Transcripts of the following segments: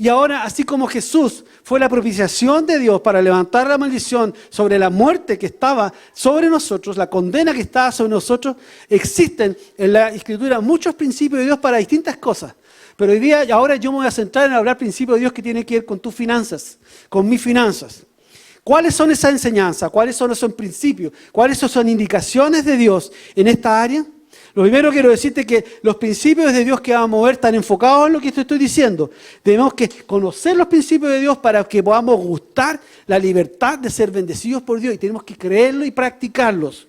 Y ahora, así como Jesús fue la propiciación de Dios para levantar la maldición sobre la muerte que estaba sobre nosotros, la condena que estaba sobre nosotros, existen en la Escritura muchos principios de Dios para distintas cosas. Pero hoy día, ahora yo me voy a centrar en hablar principios de Dios que tienen que ver con tus finanzas, con mis finanzas. ¿Cuáles son esas enseñanzas? ¿Cuáles son esos principios? ¿Cuáles son indicaciones de Dios en esta área? Lo primero quiero decirte que los principios de Dios que vamos a ver están enfocados en lo que te estoy diciendo. Tenemos que conocer los principios de Dios para que podamos gustar la libertad de ser bendecidos por Dios y tenemos que creerlo y practicarlos.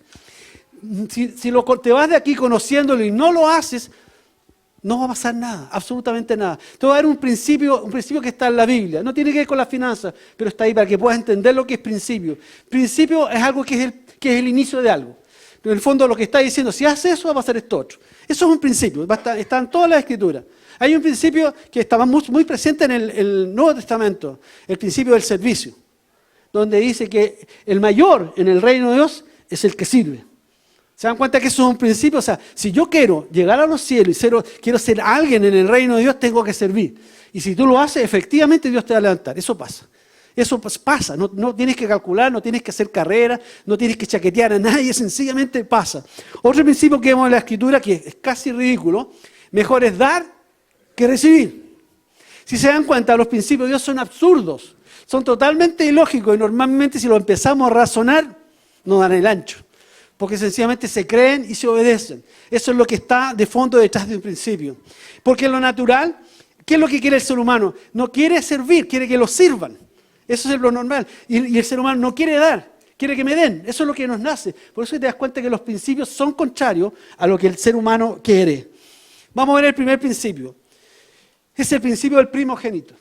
Si te vas de aquí conociéndolo y no lo haces, no va a pasar nada, absolutamente nada. Te voy a dar un principio que está en la Biblia. No tiene que ver con las finanzas, pero está ahí para que puedas entender lo que es principio. Principio es algo que es el inicio de algo. Pero en el fondo lo que está diciendo, si haces eso, va a pasar esto otro. Eso es un principio, está en todas las Escrituras. Hay un principio que estaba muy presente en el Nuevo Testamento, el principio del servicio, donde dice que el mayor en el reino de Dios es el que sirve. ¿Se dan cuenta que eso es un principio? O sea, si yo quiero llegar a los cielos y quiero ser alguien en el reino de Dios, tengo que servir. Y si tú lo haces, efectivamente Dios te va a levantar. Eso pasa. Eso pasa. No tienes que calcular, no tienes que hacer carrera, no tienes que chaquetear a nadie, sencillamente pasa. Otro principio que vemos en la Escritura, que es casi ridículo, mejor es dar que recibir. Si se dan cuenta, los principios de Dios son absurdos, son totalmente ilógicos y normalmente si lo empezamos a razonar, no dan el ancho. Porque sencillamente se creen y se obedecen. Eso es lo que está de fondo detrás de un principio. Porque en lo natural, ¿qué es lo que quiere el ser humano? No quiere servir, quiere que lo sirvan. Eso es lo normal. Y el ser humano no quiere dar, quiere que me den. Eso es lo que nos nace. Por eso te das cuenta que los principios son contrarios a lo que el ser humano quiere. Vamos a ver el primer principio. Es el principio del primogénito.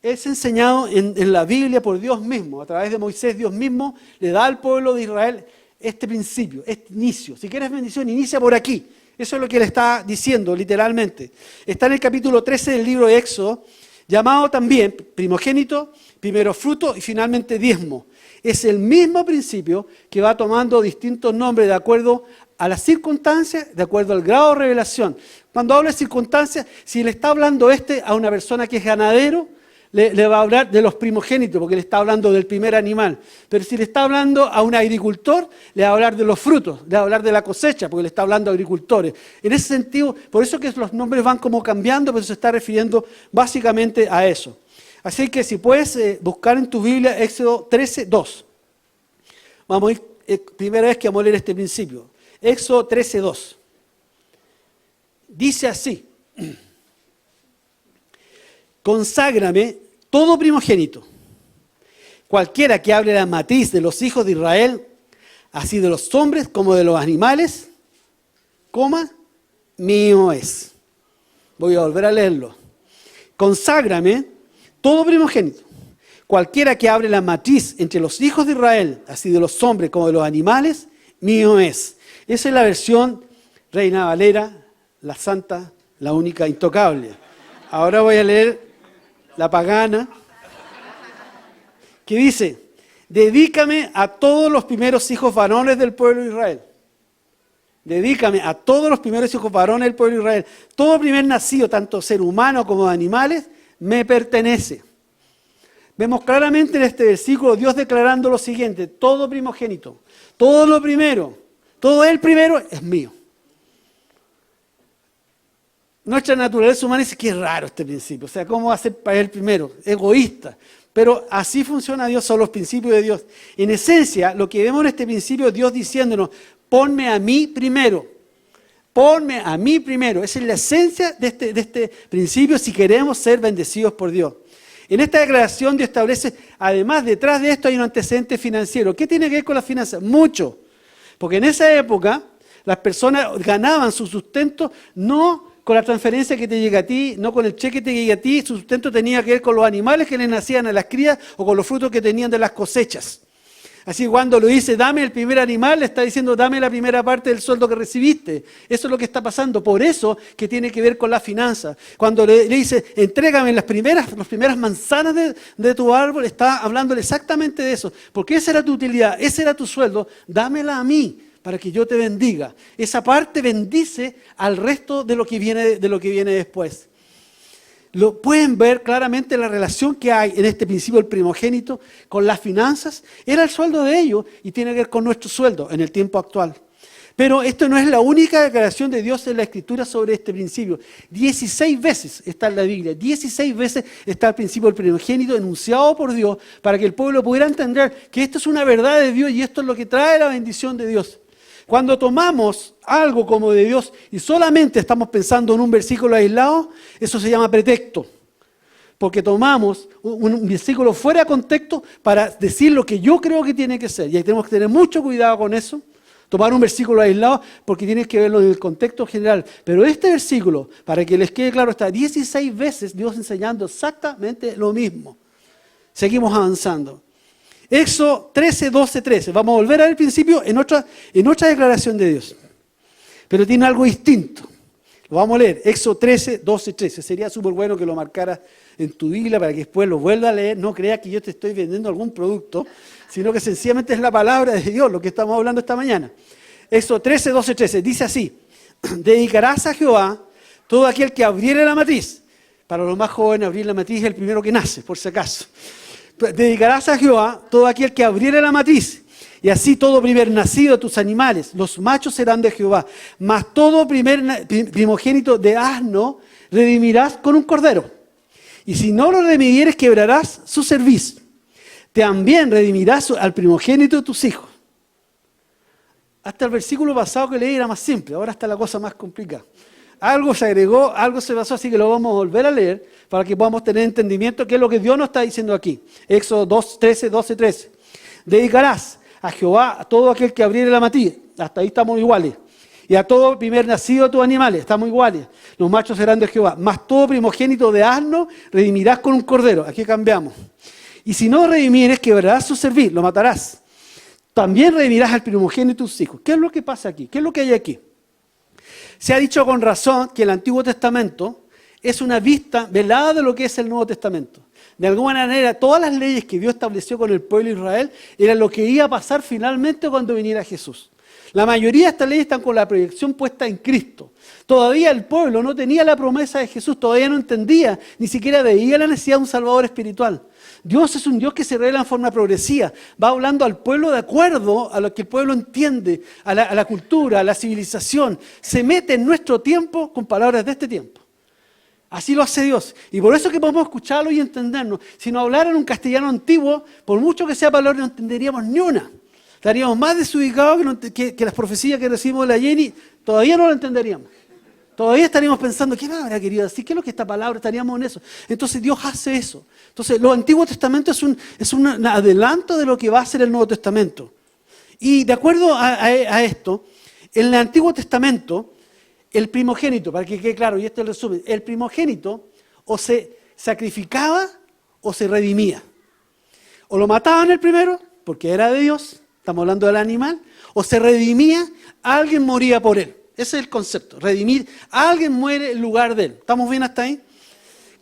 Es enseñado en la Biblia por Dios mismo. A través de Moisés, Dios mismo le da al pueblo de Israel este principio, este inicio. Si quieres bendición, inicia por aquí. Eso es lo que él está diciendo, literalmente. Está en el capítulo 13 del libro de Éxodo, llamado también primogénito, primero fruto y finalmente diezmo. Es el mismo principio que va tomando distintos nombres de acuerdo a las circunstancias, de acuerdo al grado de revelación. Cuando habla de circunstancias, si le está hablando a una persona que es ganadero, le va a hablar de los primogénitos, porque le está hablando del primer animal. Pero si le está hablando a un agricultor, le va a hablar de los frutos, le va a hablar de la cosecha, porque le está hablando a agricultores. En ese sentido, por eso que los nombres van como cambiando, pero se está refiriendo básicamente a eso. Así que si puedes buscar en tu Biblia Éxodo 13:2. Vamos a ir, primera vez que vamos a leer este principio. Éxodo 13:2. Dice así: conságrame todo primogénito, cualquiera que hable la matriz de los hijos de Israel, así de los hombres como de los animales, mío es. Voy a volver a leerlo. Conságrame todo primogénito, cualquiera que hable la matriz entre los hijos de Israel, así de los hombres como de los animales, mío es. Esa es la versión Reina Valera, la santa, la única, intocable. Ahora voy a leer la pagana, que dice: dedícame a todos los primeros hijos varones del pueblo de Israel. Dedícame a todos los primeros hijos varones del pueblo de Israel. Todo primer nacido, tanto ser humano como de animales, me pertenece. Vemos claramente en este versículo Dios declarando lo siguiente: todo primogénito, todo lo primero, todo el primero es mío. Nuestra naturaleza humana dice que es raro este principio. O sea, ¿cómo va a ser para él primero? Egoísta. Pero así funciona Dios, son los principios de Dios. En esencia, lo que vemos en este principio es Dios diciéndonos: ponme a mí primero. Ponme a mí primero. Esa es la esencia de este principio si queremos ser bendecidos por Dios. En esta declaración Dios establece, además, detrás de esto hay un antecedente financiero. ¿Qué tiene que ver con las finanzas? Mucho. Porque en esa época las personas ganaban su sustento no con la transferencia que te llega a ti, no con el cheque que te llega a ti. Su sustento tenía que ver con los animales que le nacían a las crías o con los frutos que tenían de las cosechas. Así que cuando lo dice, dame el primer animal, le está diciendo, dame la primera parte del sueldo que recibiste. Eso es lo que está pasando. Por eso que tiene que ver con la finanza. Cuando le dice, entrégame las primeras manzanas de tu árbol, está hablándole exactamente de eso. Porque esa era tu utilidad, ese era tu sueldo, dámela a mí, para que yo te bendiga. Esa parte bendice al resto de lo que viene después. lo pueden ver claramente la relación que hay en este principio del primogénito con las finanzas. Era el sueldo de ellos y tiene que ver con nuestro sueldo en el tiempo actual. Pero esto no es la única declaración de Dios en la Escritura sobre este principio. 16 veces está en la Biblia, 16 veces está el principio del primogénito enunciado por Dios para que el pueblo pudiera entender que esto es una verdad de Dios y esto es lo que trae la bendición de Dios. Cuando tomamos algo como de Dios y solamente estamos pensando en un versículo aislado, eso se llama pretexto. Porque tomamos un versículo fuera de contexto para decir lo que yo creo que tiene que ser. Y ahí tenemos que tener mucho cuidado con eso. Tomar un versículo aislado porque tienes que verlo en el contexto general. Pero este versículo, para que les quede claro, está 16 veces Dios enseñando exactamente lo mismo. Seguimos avanzando. Éxodo 13, 12, 13. Vamos a volver al principio en otra declaración de Dios. Pero tiene algo distinto. Lo vamos a leer. Éxodo 13, 12, 13. Sería súper bueno que lo marcaras en tu Biblia para que después lo vuelva a leer. No creas que yo te estoy vendiendo algún producto, sino que sencillamente es la palabra de Dios lo que estamos hablando esta mañana. Éxodo 13, 12, 13. Dice así. Dedicarás a Jehová todo aquel que abriere la matriz. Para los más jóvenes, abrir la matriz es el primero que nace, por si acaso. Dedicarás a Jehová todo aquel que abriere la matriz, y así todo primer nacido de tus animales, los machos serán de Jehová, mas todo primogénito de asno redimirás con un cordero. Y si no lo redimieres, quebrarás su cerviz. También redimirás al primogénito de tus hijos. Hasta el versículo pasado que leí era más simple, ahora está la cosa más complicada. Algo se agregó, algo se pasó, así que lo vamos a volver a leer para que podamos tener entendimiento de qué es lo que Dios nos está diciendo aquí. Éxodo 2, 13, 12, 13. Dedicarás a Jehová a todo aquel que abriere la matriz. Hasta ahí estamos iguales. Y a todo primer nacido de tus animales, estamos iguales. Los machos serán de Jehová. Mas todo primogénito de asno redimirás con un cordero. Aquí cambiamos. Y si no redimieres, quebrarás su cerviz, lo matarás. También redimirás al primogénito de tus hijos. ¿Qué es lo que pasa aquí? ¿Qué es lo que hay aquí? Se ha dicho con razón que el Antiguo Testamento es una vista velada de lo que es el Nuevo Testamento. De alguna manera, todas las leyes que Dios estableció con el pueblo de Israel eran lo que iba a pasar finalmente cuando viniera Jesús. La mayoría de estas leyes están con la proyección puesta en Cristo. Todavía el pueblo no tenía la promesa de Jesús, todavía no entendía, ni siquiera veía la necesidad de un Salvador espiritual. Dios es un Dios que se revela en forma progresiva, va hablando al pueblo de acuerdo a lo que el pueblo entiende, a la cultura, a la civilización. Se mete en nuestro tiempo con palabras de este tiempo. Así lo hace Dios. Y por eso es que podemos escucharlo y entendernos. Si nos hablaran un castellano antiguo, por mucho que sea palabra, no entenderíamos ni una. Estaríamos más desubicados que las profecías que recibimos de la Jenny, todavía no lo entenderíamos. Todavía estaríamos pensando, ¿qué palabra querido decir? ¿Qué es lo que esta palabra? Estaríamos en eso. Entonces Dios hace eso. Entonces lo Antiguo Testamento es un adelanto de lo que va a ser el Nuevo Testamento. Y de acuerdo a esto, en el Antiguo Testamento, el primogénito, para que quede claro, y este es el resumen, el primogénito o se sacrificaba o se redimía. O lo mataban el primero, porque era de Dios, estamos hablando del animal, o se redimía, alguien moría por él. Ese es el concepto, redimir. Alguien muere en lugar de él. ¿Estamos bien hasta ahí?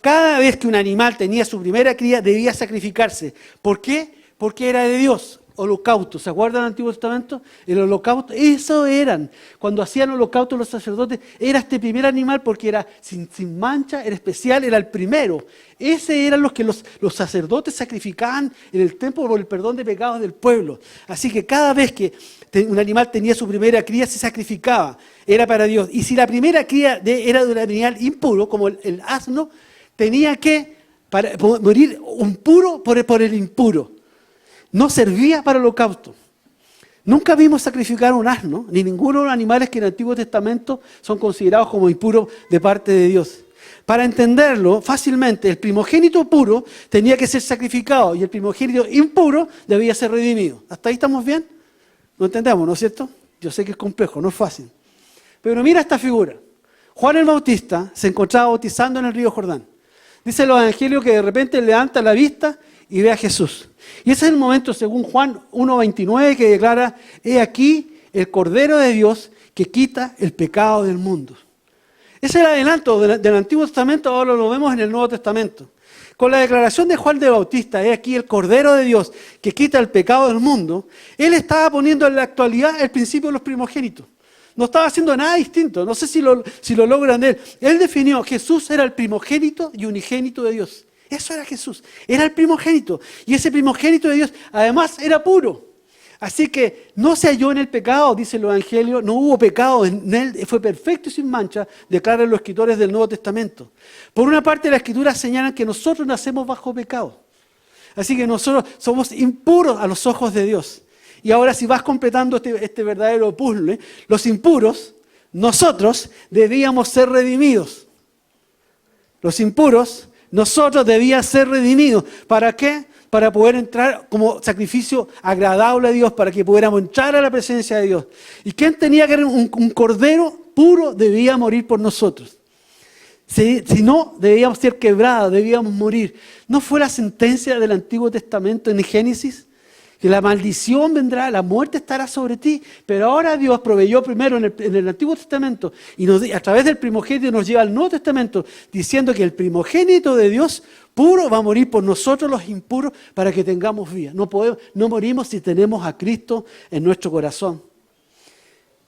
Cada vez que un animal tenía su primera cría, debía sacrificarse. ¿Por qué? Porque era de Dios. Holocausto. ¿Se acuerdan del Antiguo Testamento? El holocausto. Eso eran. Cuando hacían holocausto los sacerdotes, era este primer animal porque era sin mancha, era especial, era el primero. Ese eran los que los sacerdotes sacrificaban en el templo por el perdón de pecados del pueblo. Así que cada vez que un animal tenía su primera cría, se sacrificaba. Era para Dios. Y si la primera cría era de un animal impuro, como el asno, tenía que morir un puro por el impuro. No servía para el holocausto. Nunca vimos sacrificar un asno, ni ninguno de los animales que en el Antiguo Testamento son considerados como impuros de parte de Dios. Para entenderlo fácilmente, el primogénito puro tenía que ser sacrificado y el primogénito impuro debía ser redimido. ¿Hasta ahí estamos bien? ¿Lo entendemos, no es cierto? Yo sé que es complejo, no es fácil. Pero mira esta figura. Juan el Bautista se encontraba bautizando en el río Jordán. Dice los evangelios que de repente levanta la vista y ve a Jesús. Y ese es el momento, según Juan 1:29, que declara: he aquí el Cordero de Dios que quita el pecado del mundo. Ese es el adelanto del Antiguo Testamento, ahora lo vemos en el Nuevo Testamento. Con la declaración de Juan de Bautista, he aquí el Cordero de Dios que quita el pecado del mundo, él estaba poniendo en la actualidad el principio de los primogénitos. No estaba haciendo nada distinto. No sé si lo logran él. Él definió que Jesús era el primogénito y unigénito de Dios. Eso era Jesús. Era el primogénito. Y ese primogénito de Dios, además, era puro. Así que no se halló en el pecado, dice el Evangelio. No hubo pecado en él. Fue perfecto y sin mancha, declaran los escritores del Nuevo Testamento. Por una parte, las Escrituras señalan que nosotros nacemos bajo pecado. Así que nosotros somos impuros a los ojos de Dios. Y ahora si vas completando este verdadero puzzle, los impuros, nosotros debíamos ser redimidos. Los impuros, nosotros debíamos ser redimidos. ¿Para qué? Para poder entrar como sacrificio agradable a Dios, para que pudiéramos entrar a la presencia de Dios. ¿Y quién tenía que ser un cordero puro? Debía morir por nosotros. Si no, debíamos ser quebrados, debíamos morir. ¿No fue la sentencia del Antiguo Testamento en Génesis? Que la maldición vendrá, la muerte estará sobre ti. Pero ahora Dios proveyó primero en el Antiguo Testamento y a través del primogénito nos lleva al Nuevo Testamento diciendo que el primogénito de Dios puro va a morir por nosotros los impuros para que tengamos vida. No morimos si tenemos a Cristo en nuestro corazón.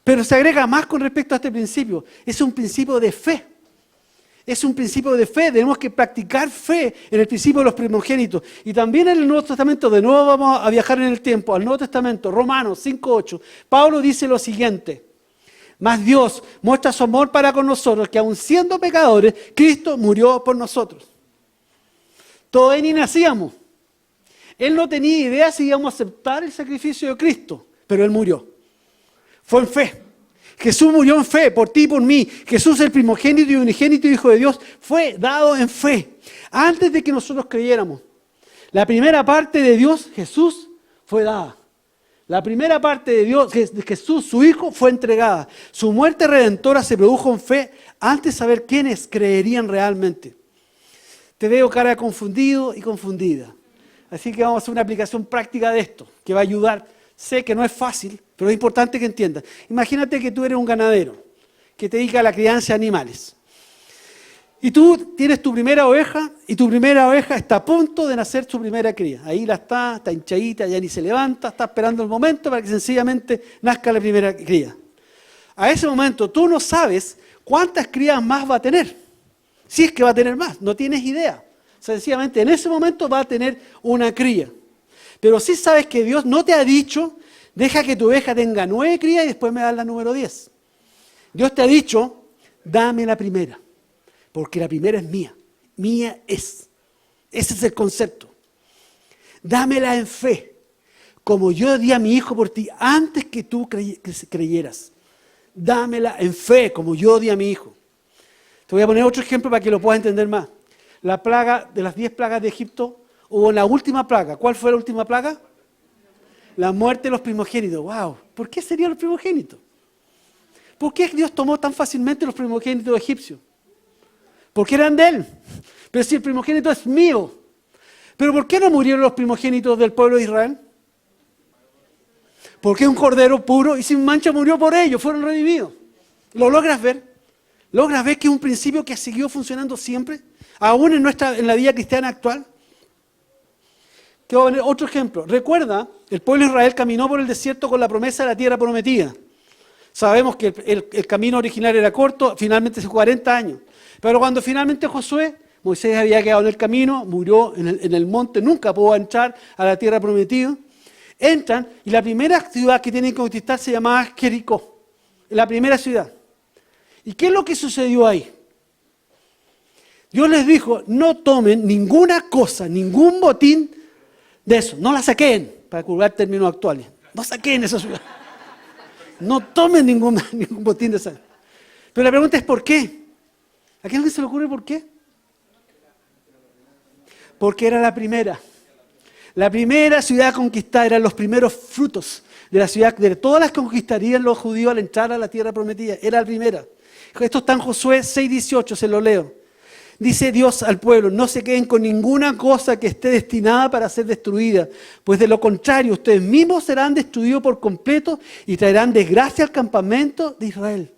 Pero se agrega más con respecto a este principio. Es un principio de fe. Es un principio de fe, tenemos que practicar fe en el principio de los primogénitos. Y también en el Nuevo Testamento, de nuevo vamos a viajar en el tiempo, al Nuevo Testamento, Romanos 5:8. Pablo dice lo siguiente: mas Dios muestra su amor para con nosotros, que aun siendo pecadores, Cristo murió por nosotros. Todavía ni nacíamos. Él no tenía idea si íbamos a aceptar el sacrificio de Cristo, pero Él murió. Fue en fe. Jesús murió en fe por ti y por mí. Jesús, el primogénito y unigénito Hijo de Dios, fue dado en fe antes de que nosotros creyéramos. La primera parte de Dios, Jesús, fue dada. La primera parte de Dios, de Jesús, su Hijo, fue entregada. Su muerte redentora se produjo en fe antes de saber quiénes creerían realmente. Te veo cara confundido y confundida. Así que vamos a hacer una aplicación práctica de esto, que va a ayudar. Sé que no es fácil, pero es importante que entiendas. Imagínate que tú eres un ganadero que te dedica a la crianza de animales. Y tú tienes tu primera oveja y tu primera oveja está a punto de nacer su primera cría. Ahí está hinchadita, ya ni se levanta, está esperando el momento para que sencillamente nazca la primera cría. A ese momento tú no sabes cuántas crías más va a tener. Si es que va a tener más, no tienes idea. Sencillamente en ese momento va a tener una cría. Pero sí sabes que Dios no te ha dicho, deja que tu oveja tenga 9 crías y después me das la número 10. Dios te ha dicho, dame la primera, porque la primera es mía. Mía es. Ese es el concepto. Dámela en fe, como yo di a mi hijo por ti antes que tú creyeras. Dámela en fe, como yo di a mi hijo. Te voy a poner otro ejemplo para que lo puedas entender más. La plaga de las 10 plagas de Egipto. Hubo la última plaga. ¿Cuál fue la última plaga? La muerte de los primogénitos. ¡Wow! ¿Por qué serían los primogénitos? ¿Por qué Dios tomó tan fácilmente los primogénitos egipcios? Porque eran de Él. Pero si el primogénito es mío. ¿Pero por qué no murieron los primogénitos del pueblo de Israel? Porque un cordero puro y sin mancha murió por ellos. Fueron redimidos. ¿Lo logras ver? ¿Logras ver que es un principio que ha seguido funcionando siempre? Aún en la vida cristiana actual. Otro ejemplo. Recuerda, el pueblo de Israel caminó por el desierto con la promesa de la tierra prometida. Sabemos que el camino original era corto, finalmente hace 40 años. Pero cuando finalmente Moisés había quedado en el camino, murió en el monte, nunca pudo entrar a la tierra prometida. Entran y la primera ciudad que tienen que conquistar se llamaba Jericó. La primera ciudad. ¿Y qué es lo que sucedió ahí? Dios les dijo, no tomen ninguna cosa, ningún botín de eso, no la saquen, para curvar términos actuales. No saquen esa ciudad. No tomen ningún botín de esa. Pero la pregunta es ¿por qué? ¿A quién se le ocurre por qué? Porque era la primera. La primera ciudad conquistada, eran los primeros frutos de la ciudad, de todas las que conquistarían los judíos al entrar a la tierra prometida. Era la primera. Esto está en Josué 6:18, se lo leo. Dice Dios al pueblo, no se queden con ninguna cosa que esté destinada para ser destruida, pues de lo contrario, ustedes mismos serán destruidos por completo y traerán desgracia al campamento de Israel.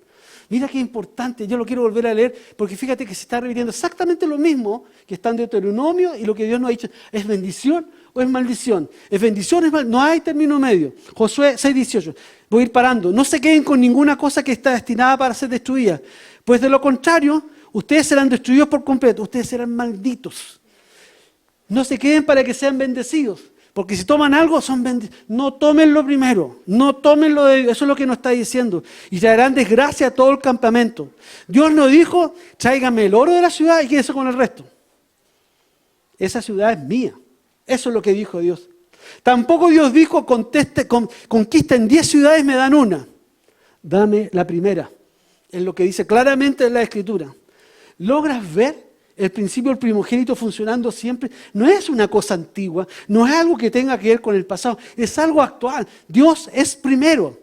Mira qué importante, yo lo quiero volver a leer, porque fíjate que se está repitiendo exactamente lo mismo que está en Deuteronomio y lo que Dios nos ha dicho. ¿Es bendición o es maldición? ¿Es bendición o es maldición? No hay término medio. Josué 6:18. Voy a ir parando. No se queden con ninguna cosa que está destinada para ser destruida, pues de lo contrario, ustedes serán destruidos por completo, ustedes serán malditos. No se queden para que sean bendecidos. Porque si toman algo, son bendecidos. No tomen lo primero, no tomen lo de Dios. Eso es lo que nos está diciendo. Y traerán desgracia a todo el campamento. Dios nos dijo, tráigame el oro de la ciudad y quédese con el resto. Esa ciudad es mía. Eso es lo que dijo Dios. Tampoco Dios dijo, conquisten 10 ciudades y me dan una. Dame la primera. Es lo que dice claramente en la Escritura. ¿Logras ver el principio del primogénito funcionando siempre? No es una cosa antigua, no es algo que tenga que ver con el pasado, es algo actual. Dios es primero.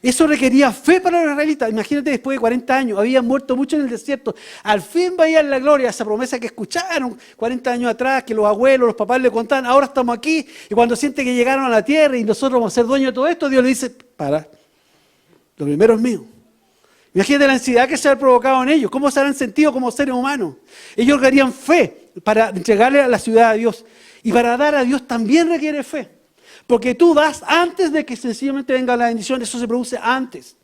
Eso requería fe para los israelitas. Imagínate, después de 40 años, habían muerto mucho en el desierto. Al fin veían la gloria, esa promesa que escucharon 40 años atrás, que los abuelos, los papás le contaban, ahora estamos aquí. Y cuando sienten que llegaron a la tierra y nosotros vamos a ser dueños de todo esto, Dios le dice, para, lo primero es mío. Imagínate la ansiedad que se ha provocado en ellos. ¿Cómo se habrán sentido como seres humanos? Ellos querían fe para entregarle a la ciudad a Dios. Y para dar a Dios también requiere fe. Porque tú das antes de que sencillamente venga la bendición. Eso se produce antes.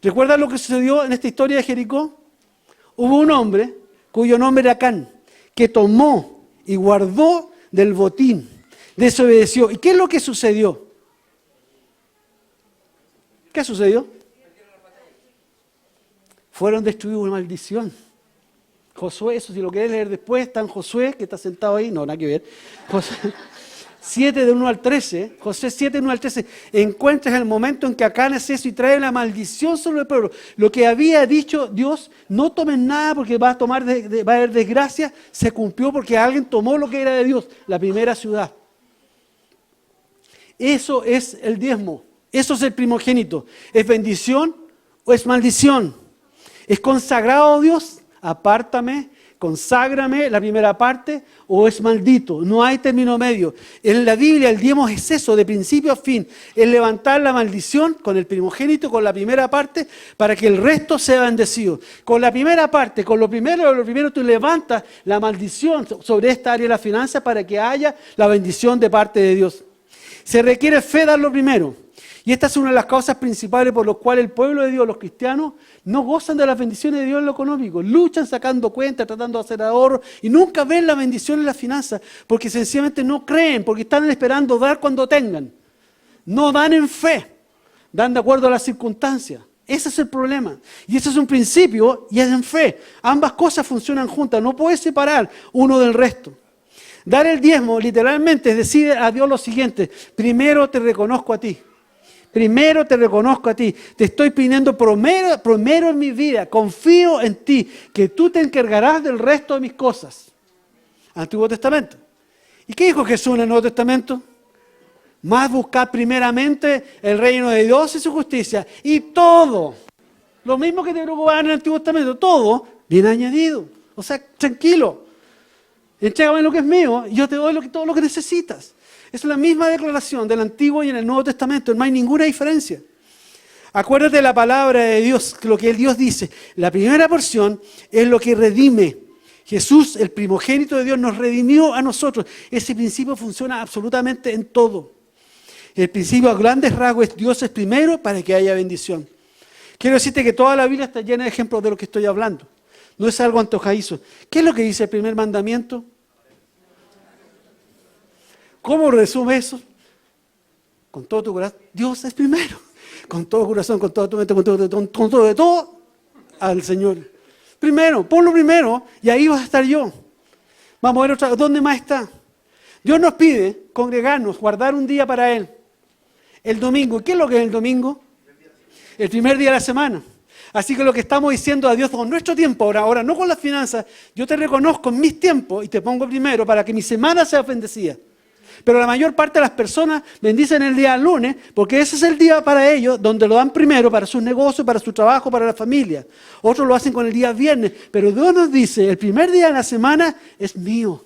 ¿Recuerdas lo que sucedió en esta historia de Jericó? Hubo un hombre, cuyo nombre era Acán, que tomó y guardó del botín. Desobedeció. ¿Y qué es lo que sucedió? ¿Qué sucedió? Fueron destruidos por maldición. Josué, eso si lo querés leer después, está en Josué, que está sentado ahí, no, nada que ver. Josué 7 de 1 al 13, Josué 7 de 1 al 13, encuentras el momento en que Acán hace eso y trae la maldición sobre el pueblo. Lo que había dicho Dios, no tomen nada porque va a haber desgracia, se cumplió porque alguien tomó lo que era de Dios, la primera ciudad. Eso es el diezmo, eso es el primogénito. ¿Es bendición o es maldición? ¿Es consagrado Dios? Apártame, conságrame la primera parte, o es maldito. No hay término medio. En la Biblia el diezmo es eso, de principio a fin. Es levantar la maldición con el primogénito, con la primera parte, para que el resto sea bendecido. Con la primera parte, con lo primero tú levantas la maldición sobre esta área de la finanza para que haya la bendición de parte de Dios. Se requiere fe dar lo primero. Y esta es una de las causas principales por las cuales el pueblo de Dios, los cristianos, no gozan de las bendiciones de Dios en lo económico. Luchan sacando cuentas, tratando de hacer ahorro y nunca ven la bendición en las finanzas porque sencillamente no creen, porque están esperando dar cuando tengan. No dan en fe, dan de acuerdo a las circunstancias. Ese es el problema. Y ese es un principio y es en fe. Ambas cosas funcionan juntas, no puedes separar uno del resto. Dar el diezmo literalmente es decir a Dios lo siguiente: primero te reconozco a ti. Primero te reconozco a ti, te estoy pidiendo primero en mi vida, confío en ti, que tú te encargarás del resto de mis cosas. Antiguo Testamento. ¿Y qué dijo Jesús en el Nuevo Testamento? Más buscad primeramente el reino de Dios y su justicia. Y todo, lo mismo que te preocupaba en el Antiguo Testamento, todo viene añadido. O sea, tranquilo, entrégame lo que es mío y yo te doy todo lo que necesitas. Es la misma declaración del Antiguo y en el Nuevo Testamento, no hay ninguna diferencia. Acuérdate de la palabra de Dios, lo que Dios dice. La primera porción es lo que redime. Jesús, el primogénito de Dios, nos redimió a nosotros. Ese principio funciona absolutamente en todo. El principio a grandes rasgos es Dios es primero para que haya bendición. Quiero decirte que toda la Biblia está llena de ejemplos de lo que estoy hablando. No es algo antojadizo. ¿Qué es lo que dice el primer mandamiento? ¿Cómo resume eso? Con todo tu corazón. Dios es primero. Con todo corazón, con toda tu mente, con todo de todo al Señor. Primero, ponlo primero y ahí vas a estar yo. Vamos a ver otra. ¿Dónde más está? Dios nos pide congregarnos, guardar un día para Él. El domingo. ¿Qué es lo que es el domingo? El primer día de la semana. Así que lo que estamos diciendo a Dios con nuestro tiempo, ahora no con las finanzas, yo te reconozco en mis tiempos y te pongo primero para que mi semana sea bendecida. Pero la mayor parte de las personas bendicen el día lunes porque ese es el día para ellos donde lo dan primero para sus negocios, para su trabajo, para la familia. Otros lo hacen con el día viernes, pero Dios nos dice, el primer día de la semana es mío.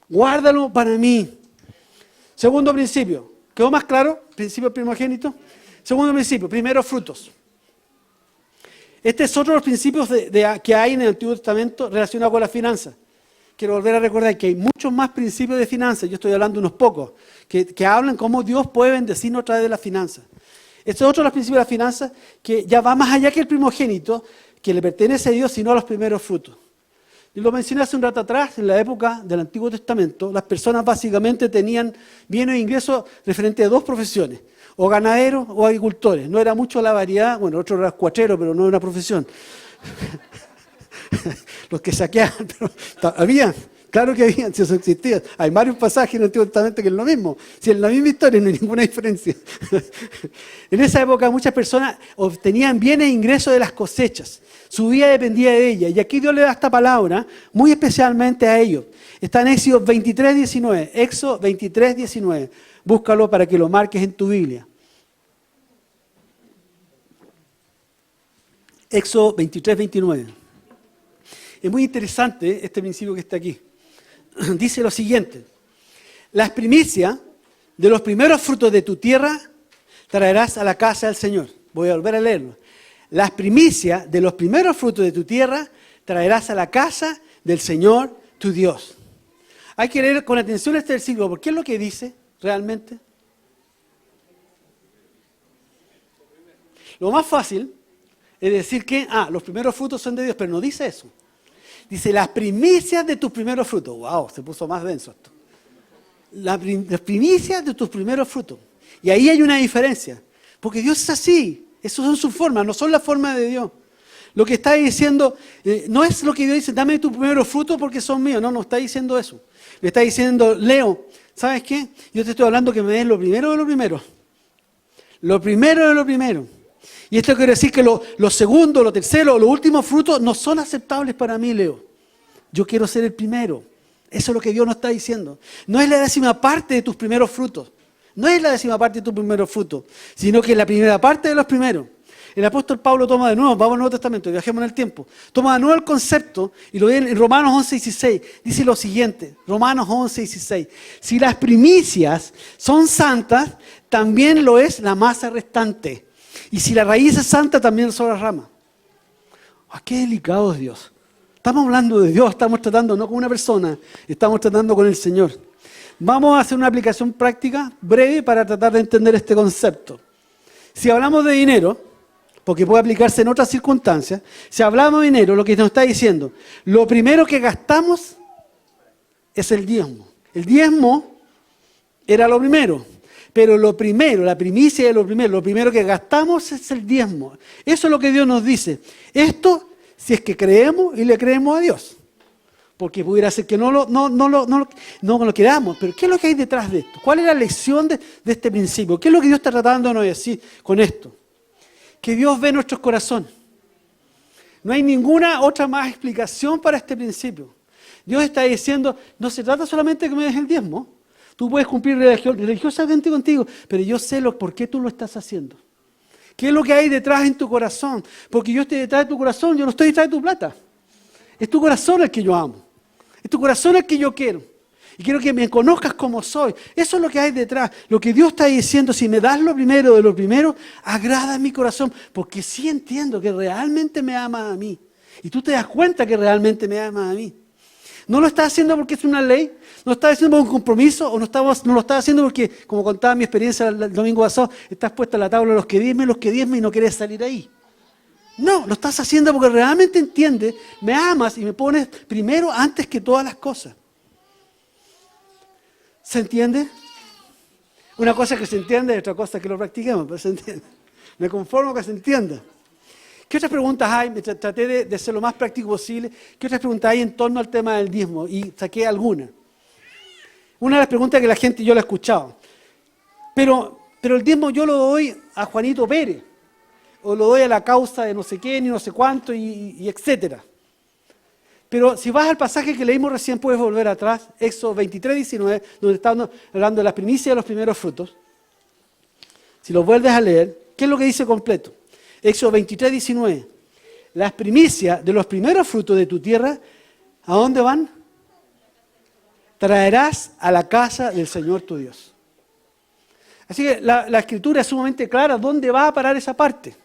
Guárdalo para mí. Segundo principio. ¿Quedó más claro? Principio primogénito. Segundo principio, primero frutos. Este es otro de los principios que hay en el Antiguo Testamento relacionado con las finanzas. Quiero volver a recordar que hay muchos más principios de finanzas, yo estoy hablando de unos pocos, que hablan cómo Dios puede bendecirnos a través de las finanzas. Este es otro de los principios de las finanzas que ya va más allá que el primogénito, que le pertenece a Dios, sino a los primeros frutos. Y lo mencioné hace un rato atrás, en la época del Antiguo Testamento, las personas básicamente tenían bienes e ingresos referentes a dos profesiones, o ganaderos o agricultores. No era mucho la variedad, bueno, otro era cuatrero, pero no era una profesión. Los que saqueaban, pero había, claro que había, si eso existía. Hay varios pasajes en el Antiguo Testamento que es lo mismo. Si es la misma historia, no hay ninguna diferencia. En esa época muchas personas obtenían bienes e ingresos de las cosechas. Su vida dependía de ella. Y aquí Dios le da esta palabra muy especialmente a ellos. Está en Éxodo 23:19. Éxodo 23:19. Búscalo para que lo marques en tu Biblia. Éxodo 23:29. Es muy interesante este principio que está aquí. Dice lo siguiente: las primicias de los primeros frutos de tu tierra traerás a la casa del Señor. Voy a volver a leerlo. Las primicias de los primeros frutos de tu tierra traerás a la casa del Señor tu Dios. Hay que leer con atención este versículo, porque ¿qué es lo que dice realmente? Lo más fácil es decir que los primeros frutos son de Dios, pero no dice eso. Dice las primicias de tus primeros frutos. ¡Wow! Se puso más denso esto. Las primicias de tus primeros frutos. Y ahí hay una diferencia. Porque Dios es así. Esas son sus formas, no son las formas de Dios. Lo que está diciendo, no es lo que Dios dice, dame tus primeros frutos porque son míos. No está diciendo eso. Le está diciendo, Leo, ¿sabes qué? Yo te estoy hablando que me des lo primero de lo primero. Lo primero de lo primero. Y esto quiere decir que lo segundo, lo tercero, los últimos frutos no son aceptables para mí, Leo. Yo quiero ser el primero. Eso es lo que Dios nos está diciendo. No es la 10ª parte de tus primeros frutos. No es la 10ª parte de tus primeros frutos, sino que es la primera parte de los primeros. El apóstol Pablo toma de nuevo, vamos al Nuevo Testamento, viajemos en el tiempo, toma de nuevo el concepto y lo ve en Romanos 11:16. Dice lo siguiente, Romanos 11:16. Si las primicias son santas, también lo es la masa restante. Y si la raíz es santa, también son las ramas. ¡Qué delicado es Dios! Estamos hablando de Dios, estamos tratando no con una persona, estamos tratando con el Señor. Vamos a hacer una aplicación práctica breve para tratar de entender este concepto. Si hablamos de dinero, porque puede aplicarse en otras circunstancias, si hablamos de dinero, lo que nos está diciendo, lo primero que gastamos es el diezmo. El diezmo era lo primero, pero lo primero, la primicia de lo primero que gastamos es el diezmo. Eso es lo que Dios nos dice. Esto si es que creemos y le creemos a Dios. Porque pudiera ser que no lo queramos, pero ¿qué es lo que hay detrás de esto? ¿Cuál es la lección de este principio? ¿Qué es lo que Dios está tratando de decir con esto? Que Dios ve nuestros corazones. No hay ninguna otra más explicación para este principio. Dios está diciendo, no se trata solamente de que me des el diezmo. Tú puedes cumplir religiosamente contigo, pero yo sé por qué tú lo estás haciendo. ¿Qué es lo que hay detrás en tu corazón? Porque yo estoy detrás de tu corazón, yo no estoy detrás de tu plata. Es tu corazón el que yo amo. Es tu corazón el que yo quiero. Y quiero que me conozcas como soy. Eso es lo que hay detrás. Lo que Dios está diciendo, si me das lo primero de lo primero, agrada a mi corazón. Porque sí entiendo que realmente me amas a mí. Y tú te das cuenta que realmente me amas a mí. No lo estás haciendo porque es una ley. No lo estás haciendo por un compromiso. O no lo estás haciendo porque, como contaba mi experiencia el domingo pasado, estás puesta a la tabla de los que diezme y no quieres salir ahí. No, lo estás haciendo porque realmente entiendes, me amas y me pones primero antes que todas las cosas. ¿Se entiende? Una cosa es que se entiende y otra cosa es que lo practiquemos, pero se entiende. Me conformo que se entienda. ¿Qué otras preguntas hay? Traté de ser lo más práctico posible. ¿Qué otras preguntas hay en torno al tema del diezmo? Y saqué algunas. Una de las preguntas que la gente, yo la he escuchado. Pero el diezmo yo lo doy a Juanito Pérez. O lo doy a la causa de no sé qué, ni no sé cuánto, y etcétera. Pero si vas al pasaje que leímos recién, puedes volver atrás, Éxodo 23:19, donde está hablando de las primicias de los primeros frutos. Si lo vuelves a leer, ¿qué es lo que dice completo? Éxodo 23:19. Las primicias de los primeros frutos de tu tierra, ¿a dónde van? Traerás a la casa del Señor tu Dios. Así que la Escritura es sumamente clara, ¿dónde va a parar esa parte?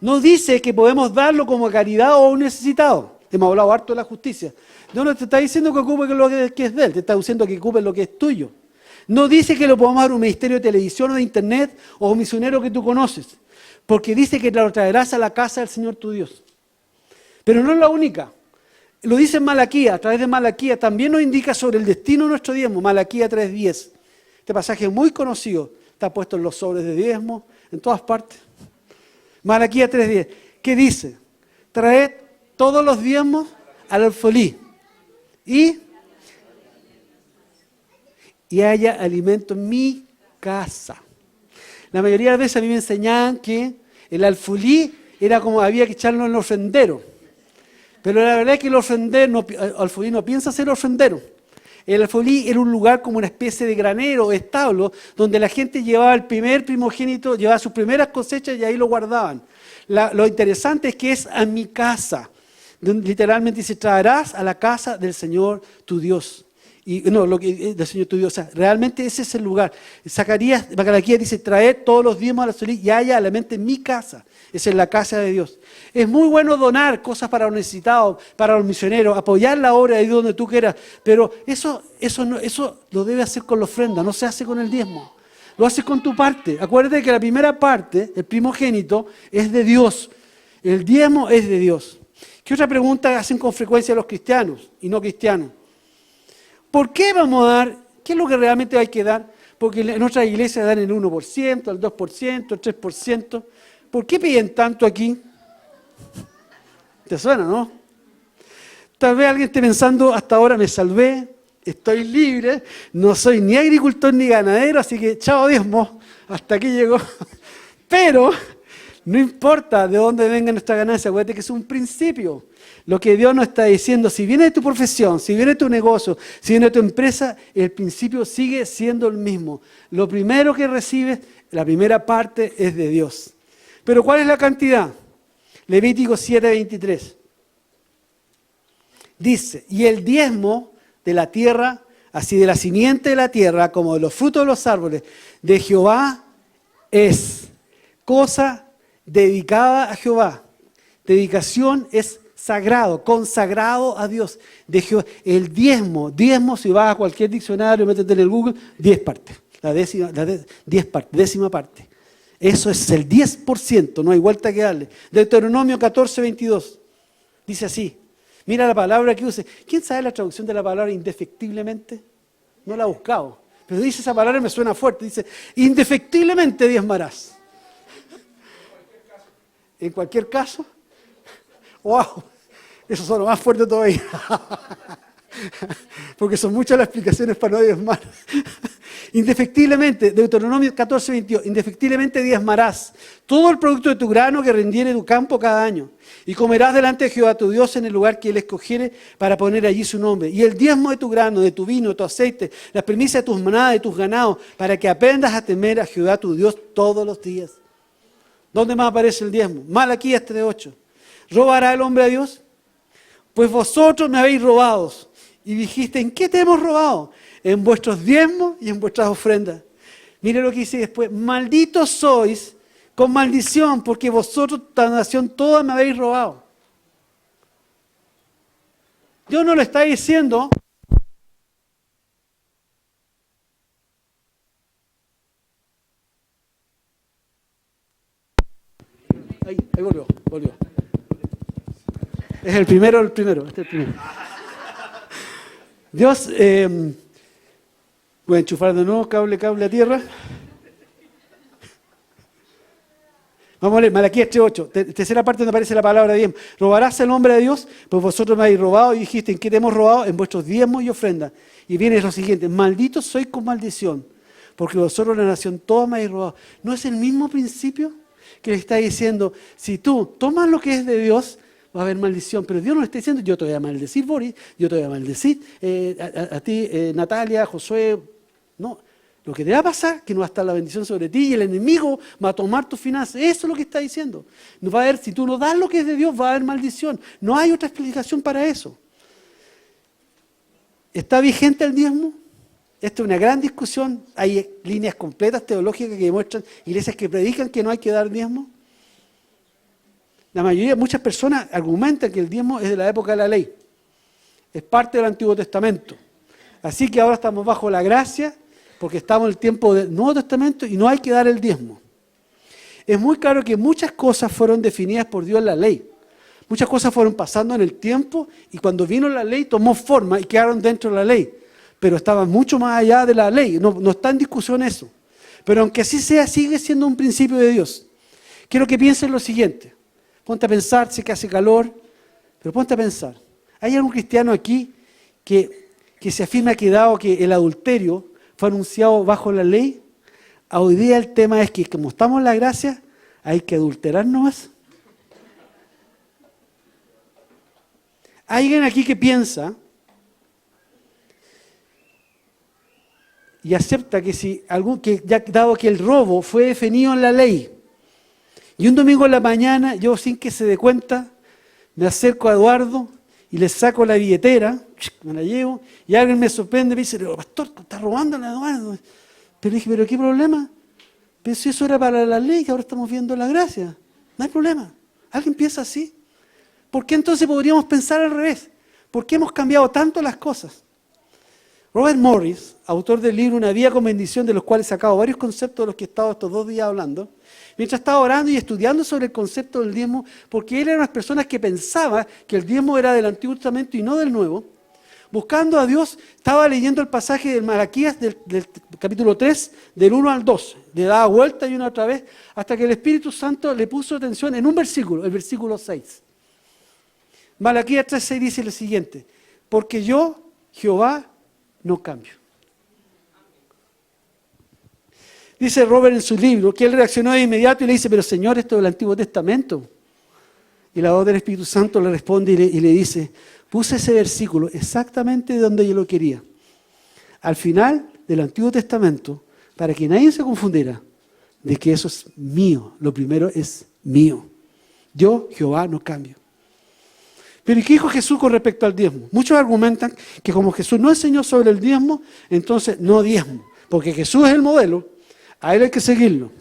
No dice que podemos darlo como caridad o a un necesitado. Hemos hablado harto de la justicia. No te está diciendo que ocupes lo que es de él, te está diciendo que ocupes lo que es tuyo. No dice que lo podamos dar a un ministerio de televisión o de internet o a un misionero que tú conoces, porque dice que te lo traerás a la casa del Señor tu Dios. Pero no es la única. Lo dice en Malaquía, a través de Malaquía también nos indica sobre el destino de nuestro diezmo, Malaquía 3:10. Este pasaje es muy conocido, está puesto en los sobres de diezmo, en todas partes. Malaquía 3:10, ¿qué dice? Traed todos los diezmos al alfolí y haya alimento en mi casa. La mayoría de las veces a mí me enseñaban que el alfolí era como había que echarlo en el ofrendero. Pero la verdad es que el alfolí no piensa ser ofrendero. El alfolí era un lugar como una especie de granero, establo, donde la gente llevaba el primer primogénito, llevaba sus primeras cosechas y ahí lo guardaban. Lo interesante es que es a mi casa. Literalmente dice, traerás a la casa del Señor tu Dios. Y no, del Señor tu Dios. O sea, realmente ese es el lugar. Malaquías dice, traed todos los diezmos al alfolí y haya alimento en mi casa. Esa es la casa de Dios. Es muy bueno donar cosas para los necesitados, para los misioneros, apoyar la obra ahí donde tú quieras, pero eso lo debe hacer con la ofrenda, no se hace con el diezmo. Lo haces con tu parte. Acuérdate que la primera parte, el primogénito, es de Dios. El diezmo es de Dios. ¿Qué otra pregunta hacen con frecuencia los cristianos y no cristianos? ¿Por qué vamos a dar? ¿Qué es lo que realmente hay que dar? Porque en otras iglesias dan el 1%, el 2%, el 3%. ¿Por qué piden tanto aquí? ¿Te suena, no? Tal vez alguien esté pensando, hasta ahora me salvé, estoy libre, no soy ni agricultor ni ganadero, así que chao diezmo, hasta aquí llegó. Pero no importa de dónde venga nuestra ganancia, acuérdate que es un principio. Lo que Dios nos está diciendo, si viene de tu profesión, si viene de tu negocio, si viene de tu empresa, el principio sigue siendo el mismo. Lo primero que recibes, la primera parte es de Dios. Pero ¿cuál es la cantidad? Levítico 7:23. Dice, y el diezmo de la tierra, así de la simiente de la tierra, como de los frutos de los árboles, de Jehová es cosa dedicada a Jehová. Dedicación es sagrado, consagrado a Dios. De Jehová. El diezmo, si vas a cualquier diccionario, métete en el Google, 10 partes. 10 partes, décima parte. Eso es el 10%, no hay vuelta que darle. Deuteronomio 14:22. Dice así. Mira la palabra que use. ¿Quién sabe la traducción de la palabra indefectiblemente? No la he buscado. Pero dice esa palabra y me suena fuerte. Dice, indefectiblemente diezmarás. En cualquier caso. ¡Wow! Eso suena más fuerte todavía. Porque son muchas las explicaciones para no diezmar. Indefectiblemente, Deuteronomio 14:22, indefectiblemente diezmarás todo el producto de tu grano que rindiere tu campo cada año. Y comerás delante de Jehová tu Dios en el lugar que Él escogiere para poner allí su nombre. Y el diezmo de tu grano, de tu vino, de tu aceite, las primicias de tus manadas, de tus ganados, para que aprendas a temer a Jehová tu Dios todos los días. ¿Dónde más aparece el diezmo? Malaquías 3:8. ¿Robará el hombre a Dios? Pues vosotros me habéis robado. Y dijiste, ¿en qué te hemos robado? En vuestros diezmos y en vuestras ofrendas. Mire lo que dice después. Malditos sois con maldición, porque vosotros, la nación toda, me habéis robado. Dios no lo está diciendo. Ahí volvió. Es el primero. Este es el primero. Dios, voy a enchufar de nuevo cable a tierra. Vamos a leer, Malaquías 3:8, tercera parte donde aparece la palabra diezmo. ¿Robarás el nombre de Dios? Pues vosotros me habéis robado y dijiste, ¿en qué te hemos robado? En vuestros diezmos y ofrendas. Y viene lo siguiente, malditos sois con maldición, porque vosotros la nación toda me habéis robado. ¿No es el mismo principio que le está diciendo, si tú tomas lo que es de Dios, va a haber maldición? Pero Dios no le está diciendo, yo te voy a maldecir, Boris, yo te voy a maldecir a ti, Natalia, Josué. No, lo que te va a pasar es que no va a estar la bendición sobre ti y el enemigo va a tomar tus finanzas. Eso es lo que está diciendo. No va a haber, si tú no das lo que es de Dios, va a haber maldición. No hay otra explicación para eso. ¿Está vigente el diezmo? Esta es una gran discusión. Hay líneas completas teológicas que demuestran, iglesias que predican que no hay que dar diezmo. Muchas personas argumentan que el diezmo es de la época de la ley. Es parte del Antiguo Testamento. Así que ahora estamos bajo la gracia, porque estamos en el tiempo del Nuevo Testamento y no hay que dar el diezmo. Es muy claro que muchas cosas fueron definidas por Dios en la ley. Muchas cosas fueron pasando en el tiempo y cuando vino la ley tomó forma y quedaron dentro de la ley. Pero estaban mucho más allá de la ley. No está en discusión eso. Pero aunque así sea, sigue siendo un principio de Dios. Quiero que piensen lo siguiente. Ponte a pensar, sé que hace calor, pero ponte a pensar. ¿Hay algún cristiano aquí que se afirma que dado que el adulterio fue anunciado bajo la ley, hoy día el tema es que como estamos en la gracia, hay que adulterar nomás? ¿Hay alguien aquí que piensa y acepta que dado que el robo fue definido en la ley, y un domingo en la mañana, yo sin que se dé cuenta, me acerco a Eduardo y le saco la billetera, me la llevo, y alguien me sorprende y me dice, pastor, está robando a Eduardo. Pero dije, ¿pero qué problema? Pero si eso era para la ley, que ahora estamos viendo la gracia. No hay problema. ¿Alguien piensa así? ¿Por qué entonces podríamos pensar al revés? ¿Por qué hemos cambiado tanto las cosas? Robert Morris, autor del libro Una vida con bendición, de los cuales he sacado varios conceptos de los que he estado estos 2 días hablando, mientras estaba orando y estudiando sobre el concepto del diezmo, porque él era una de las personas que pensaba que el diezmo era del Antiguo Testamento y no del Nuevo, buscando a Dios, estaba leyendo el pasaje de Malaquías del capítulo 3, del 1 al 12. Le daba vuelta y una otra vez, hasta que el Espíritu Santo le puso atención en un versículo, el versículo 6. Malaquías 3:6 dice lo siguiente: porque yo, Jehová, no cambio. Dice Robert en su libro que él reaccionó de inmediato y le dice, pero Señor, esto es del Antiguo Testamento. Y la voz del Espíritu Santo le responde y le dice, puse ese versículo exactamente donde yo lo quería. Al final del Antiguo Testamento, para que nadie se confundiera de que eso es mío. Lo primero es mío. Yo, Jehová, no cambio. Pero ¿y qué dijo Jesús con respecto al diezmo? Muchos argumentan que como Jesús no enseñó sobre el diezmo, entonces no diezmo. Porque Jesús es el modelo, a él hay que seguirlo.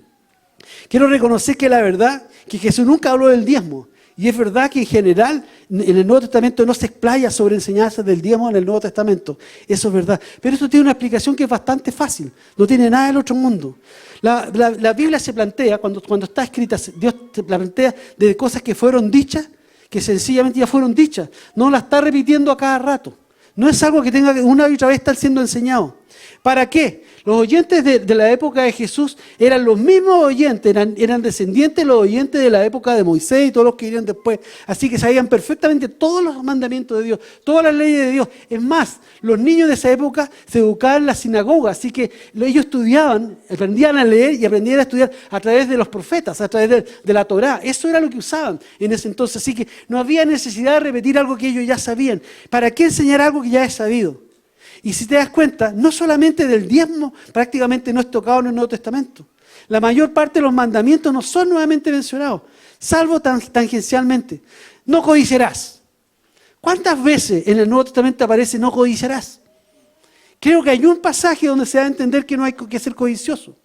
Quiero reconocer que la verdad, que Jesús nunca habló del diezmo. Y es verdad que en general en el Nuevo Testamento no se explaya sobre enseñanzas del diezmo en el Nuevo Testamento. Eso es verdad. Pero esto tiene una explicación que es bastante fácil. No tiene nada del otro mundo. La Biblia se plantea, cuando está escrita, Dios se plantea de cosas que fueron dichas, que sencillamente ya fueron dichas. No la está repitiendo a cada rato. No es algo que tenga que una y otra vez estar siendo enseñado. ¿Para qué? Los oyentes de la época de Jesús eran los mismos oyentes, eran descendientes de los oyentes de la época de Moisés y todos los que irían después. Así que sabían perfectamente todos los mandamientos de Dios, todas las leyes de Dios. Es más, los niños de esa época se educaban en la sinagoga, así que ellos estudiaban, aprendían a leer y aprendían a estudiar a través de los profetas, a través de la Torá. Eso era lo que usaban en ese entonces. Así que no había necesidad de repetir algo que ellos ya sabían. ¿Para qué enseñar algo que ya es sabido? Y si te das cuenta, no solamente del diezmo prácticamente no es tocado en el Nuevo Testamento. La mayor parte de los mandamientos no son nuevamente mencionados, salvo tangencialmente. No codiciarás. ¿Cuántas veces en el Nuevo Testamento aparece no codiciarás? Creo que hay un pasaje donde se da a entender que no hay que ser codicioso.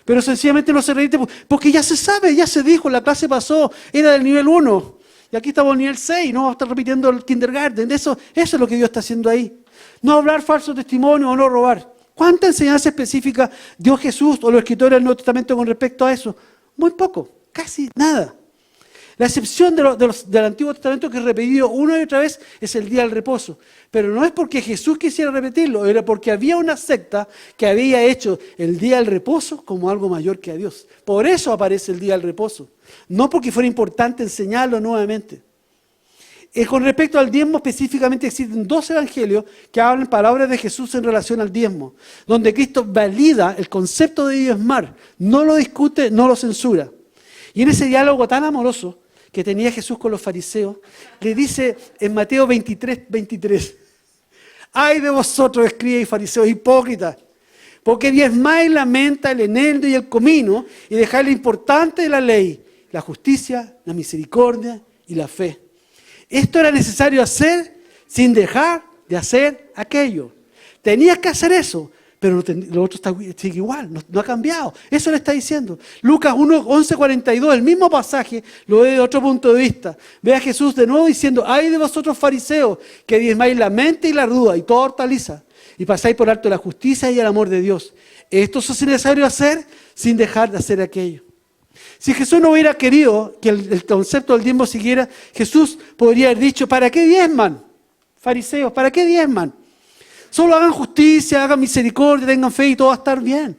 Pero sencillamente no se repite porque ya se sabe, ya se dijo, la clase pasó, era del nivel 1. Y aquí estamos en el nivel 6, no vamos a estar repitiendo el kindergarten. Eso es lo que Dios está haciendo ahí. No hablar falso testimonio o no robar. ¿Cuánta enseñanza específica dio Jesús o los escritores del Nuevo Testamento con respecto a eso? Muy poco, casi nada. La excepción del Antiguo Testamento que es repetido una y otra vez es el día del reposo. Pero no es porque Jesús quisiera repetirlo, era porque había una secta que había hecho el día del reposo como algo mayor que a Dios. Por eso aparece el día del reposo. No porque fuera importante enseñarlo nuevamente. Con respecto al diezmo específicamente existen 2 evangelios que hablan palabras de Jesús en relación al diezmo, donde Cristo valida el concepto de diezmar, no lo discute, no lo censura. Y en ese diálogo tan amoroso que tenía Jesús con los fariseos, le dice en Mateo 23:23, ¡ay de vosotros, escribas y fariseos hipócritas! Porque diezmáis la menta, el eneldo y el comino, y dejáis lo importante de la ley, la justicia, la misericordia y la fe. Esto era necesario hacer sin dejar de hacer aquello. Tenías que hacer eso, pero lo otro sigue igual, no ha cambiado. Eso le está diciendo. Lucas 1, 11, 42, el mismo pasaje, lo ve de otro punto de vista. Ve a Jesús de nuevo diciendo, ay de vosotros fariseos, que diezmáis la mente y la ruda y toda hortaliza, y pasáis por alto la justicia y el amor de Dios. Esto es necesario hacer sin dejar de hacer aquello. Si Jesús no hubiera querido que el concepto del diezmo siguiera, Jesús podría haber dicho, ¿para qué diezman? Fariseos, ¿para qué diezman? Solo hagan justicia, hagan misericordia, tengan fe y todo va a estar bien.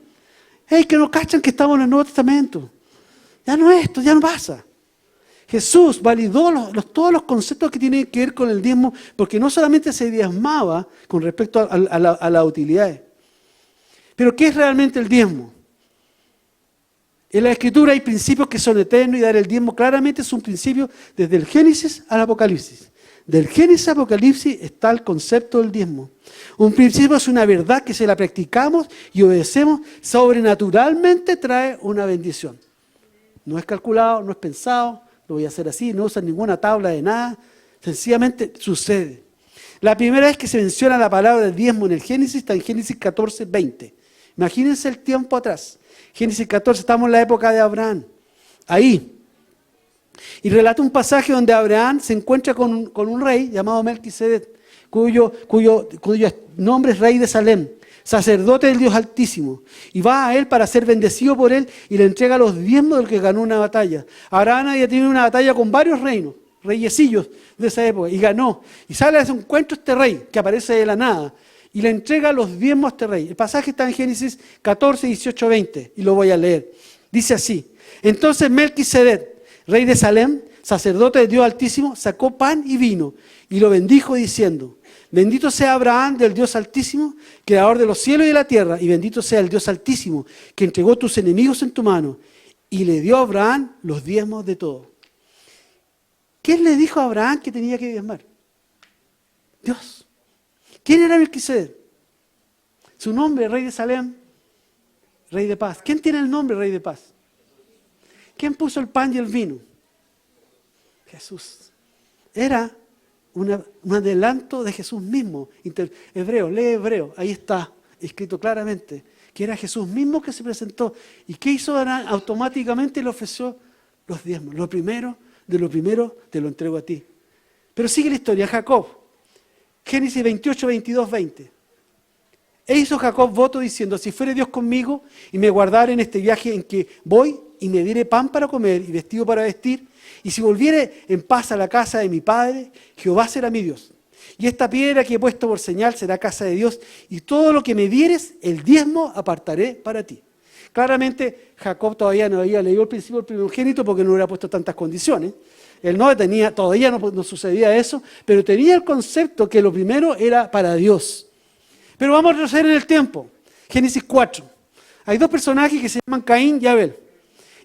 Hey, que no cachan que estamos en el Nuevo Testamento. Ya no es esto, ya no pasa. Jesús validó todos los conceptos que tienen que ver con el diezmo, porque no solamente se diezmaba con respecto a las utilidades. Pero ¿qué es realmente el diezmo? En la Escritura hay principios que son eternos y dar el diezmo claramente es un principio desde el Génesis al Apocalipsis. Del Génesis al Apocalipsis está el concepto del diezmo. Un principio es una verdad que si la practicamos y obedecemos, sobrenaturalmente trae una bendición. No es calculado, no es pensado, lo voy a hacer así, no usa ninguna tabla de nada, sencillamente sucede. La primera vez que se menciona la palabra del diezmo en el Génesis está en Génesis 14, 20. Imagínense el tiempo atrás. Génesis 14, estamos en la época de Abraham. Ahí. Y relata un pasaje donde Abraham se encuentra con un rey llamado Melquisedec, cuyo nombre es rey de Salem, sacerdote del Dios Altísimo. Y va a él para ser bendecido por él y le entrega los diezmos del que ganó una batalla. Abraham había tenido una batalla con varios reinos, reyecillos de esa época, y ganó. Y sale a ese encuentro este rey, que aparece de la nada, y le entrega los diezmos a este rey. El pasaje está en Génesis 14, 18, 20, y lo voy a leer. Dice así, entonces Melquisedec, rey de Salem, sacerdote de Dios Altísimo, sacó pan y vino, y lo bendijo diciendo, bendito sea Abraham del Dios Altísimo, creador de los cielos y de la tierra, y bendito sea el Dios Altísimo, que entregó tus enemigos en tu mano, y le dio a Abraham los diezmos de todo. ¿Quién le dijo a Abraham que tenía que diezmar? Dios. ¿Quién era Melquisedec? Su nombre, rey de Salem, rey de paz. ¿Quién tiene el nombre, rey de paz? ¿Quién puso el pan y el vino? Jesús. Era un adelanto de Jesús mismo. Hebreo, lee Hebreo, ahí está escrito claramente, que era Jesús mismo que se presentó. ¿Y qué hizo Abraham? Automáticamente le ofreció los diezmos. Lo primero te lo entrego a ti. Pero sigue la historia, Jacob. Génesis 28, 22, 20. E hizo Jacob voto diciendo, si fuere Dios conmigo y me guardare en este viaje en que voy y me diere pan para comer y vestido para vestir, y si volviere en paz a la casa de mi padre, Jehová será mi Dios. Y esta piedra que he puesto por señal será casa de Dios, y todo lo que me dieres, el diezmo apartaré para ti. Claramente Jacob todavía no había leído el principio del primogénito porque no hubiera puesto tantas condiciones. Él no tenía, todavía no sucedía eso, pero tenía el concepto que lo primero era para Dios. Pero vamos a retroceder en el tiempo. Génesis 4. Hay dos personajes que se llaman Caín y Abel,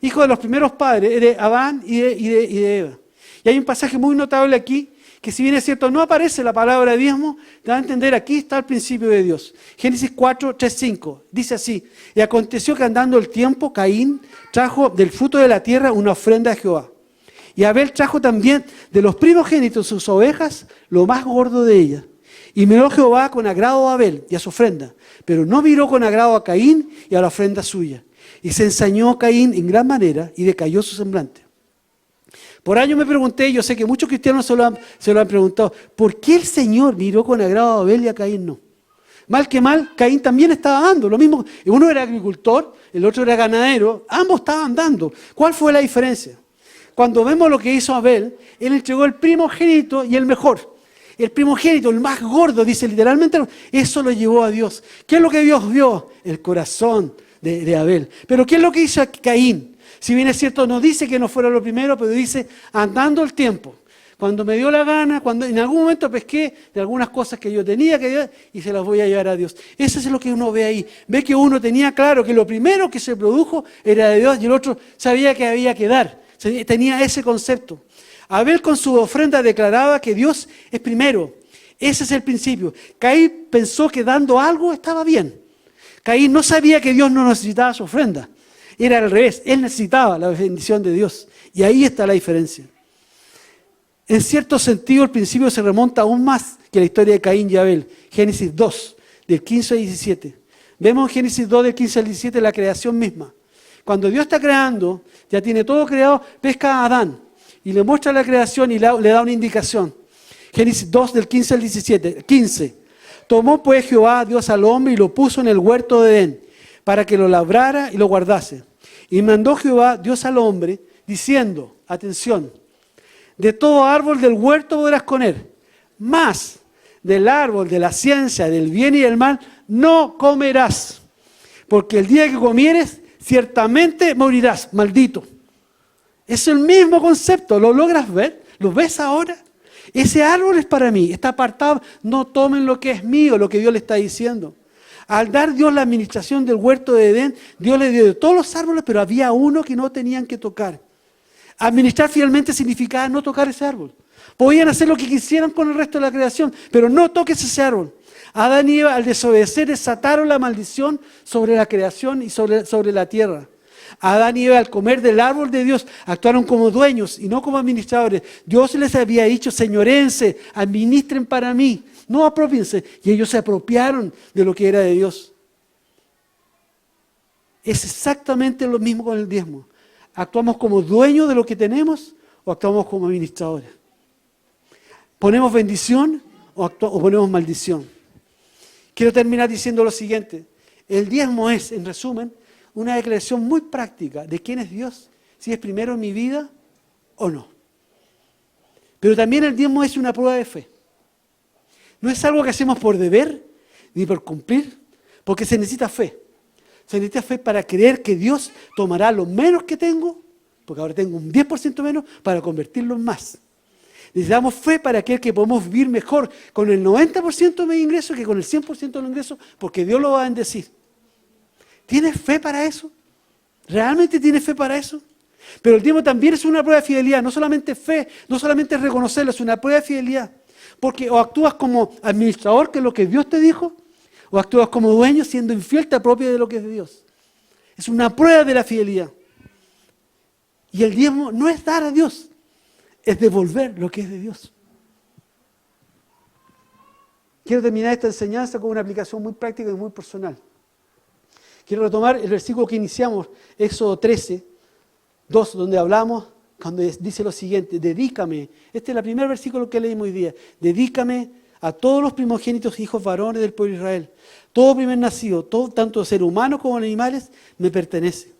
hijos de los primeros padres, de Adán y de Eva. Y hay un pasaje muy notable aquí, que si bien es cierto, no aparece la palabra diezmo, te va a entender, aquí está el principio de Dios. Génesis 4, 3, 5, dice así, y aconteció que andando el tiempo, Caín trajo del fruto de la tierra una ofrenda a Jehová. Y Abel trajo también de los primogénitos sus ovejas, lo más gordo de ellas. Y miró Jehová con agrado a Abel y a su ofrenda, pero no miró con agrado a Caín y a la ofrenda suya. Y se ensañó Caín en gran manera y decayó su semblante. Por años me pregunté, yo sé que muchos cristianos se lo han preguntado, ¿por qué el Señor miró con agrado a Abel y a Caín no? Mal que mal, Caín también estaba dando, lo mismo, uno era agricultor, el otro era ganadero, ambos estaban dando. ¿Cuál fue la diferencia? Cuando vemos lo que hizo Abel, él entregó el primogénito y el mejor. El primogénito, el más gordo, dice literalmente, eso lo llevó a Dios. ¿Qué es lo que Dios vio? El corazón de Abel. Pero ¿qué es lo que hizo Caín? Si bien es cierto, no dice que no fuera lo primero, pero dice, andando el tiempo. Cuando me dio la gana, cuando en algún momento pesqué de algunas cosas que yo tenía que dar y se las voy a llevar a Dios. Eso es lo que uno ve ahí. Ve que uno tenía claro que lo primero que se produjo era de Dios y el otro sabía que había que dar. Tenía ese concepto. Abel con su ofrenda declaraba que Dios es primero. Ese es el principio. Caín pensó que dando algo estaba bien. Caín no sabía que Dios no necesitaba su ofrenda. Era al revés. Él necesitaba la bendición de Dios. Y ahí está la diferencia. En cierto sentido, el principio se remonta aún más que la historia de Caín y Abel. Génesis 2, del 15 al 17. Vemos en Génesis 2, del 15 al 17, la creación misma. Cuando Dios está creando, ya tiene todo creado, pesca a Adán y le muestra la creación y le da una indicación. Génesis 2, del 15 al 17. 15. Tomó pues Jehová Dios al hombre y lo puso en el huerto de Edén, para que lo labrara y lo guardase. Y mandó Jehová Dios al hombre, diciendo, atención, de todo árbol del huerto podrás comer, mas del árbol de la ciencia, del bien y del mal, no comerás, porque el día que comieres, ciertamente morirás, maldito. Es el mismo concepto, ¿lo logras ver? ¿Lo ves ahora? Ese árbol es para mí, está apartado, no tomen lo que es mío, lo que Dios le está diciendo. Al dar Dios la administración del huerto de Edén, Dios le dio de todos los árboles, pero había uno que no tenían que tocar. Administrar fielmente significaba no tocar ese árbol. Podían hacer lo que quisieran con el resto de la creación, pero no toques ese árbol. Adán y Eva, al desobedecer, desataron la maldición sobre la creación y sobre la tierra. Adán y Eva, al comer del árbol de Dios, actuaron como dueños y no como administradores. Dios les había dicho, señorense, administren para mí, no apropiense. Y ellos se apropiaron de lo que era de Dios. Es exactamente lo mismo con el diezmo. ¿Actuamos como dueños de lo que tenemos o actuamos como administradores? ¿Ponemos bendición o ponemos maldición? Quiero terminar diciendo lo siguiente. El diezmo es, en resumen, una declaración muy práctica de quién es Dios, si es primero en mi vida o no. Pero también el diezmo es una prueba de fe. No es algo que hacemos por deber ni por cumplir, porque se necesita fe. Se necesita fe para creer que Dios tomará lo menos que tengo, porque ahora tengo un 10% menos, para convertirlo en más. Necesitamos fe para creer que podemos vivir mejor con el 90% de mi ingreso que con el 100% de los ingresos, porque Dios lo va a bendecir. ¿Tienes fe para eso? ¿Realmente tienes fe para eso? Pero el diezmo también es una prueba de fidelidad, no solamente fe, no solamente reconocerlo, es una prueba de fidelidad. Porque o actúas como administrador, que es lo que Dios te dijo, o actúas como dueño siendo infiel, te apropias de lo que es de Dios. Es una prueba de la fidelidad. Y el diezmo no es dar a Dios, es devolver lo que es de Dios. Quiero terminar esta enseñanza con una aplicación muy práctica y muy personal. Quiero retomar el versículo que iniciamos, Éxodo 13, 2, donde hablamos, cuando dice lo siguiente, dedícame, este es el primer versículo que leímos hoy día, dedícame a todos los primogénitos hijos varones del pueblo de Israel. Todo primer nacido, todo, tanto ser humano como animales, me pertenece.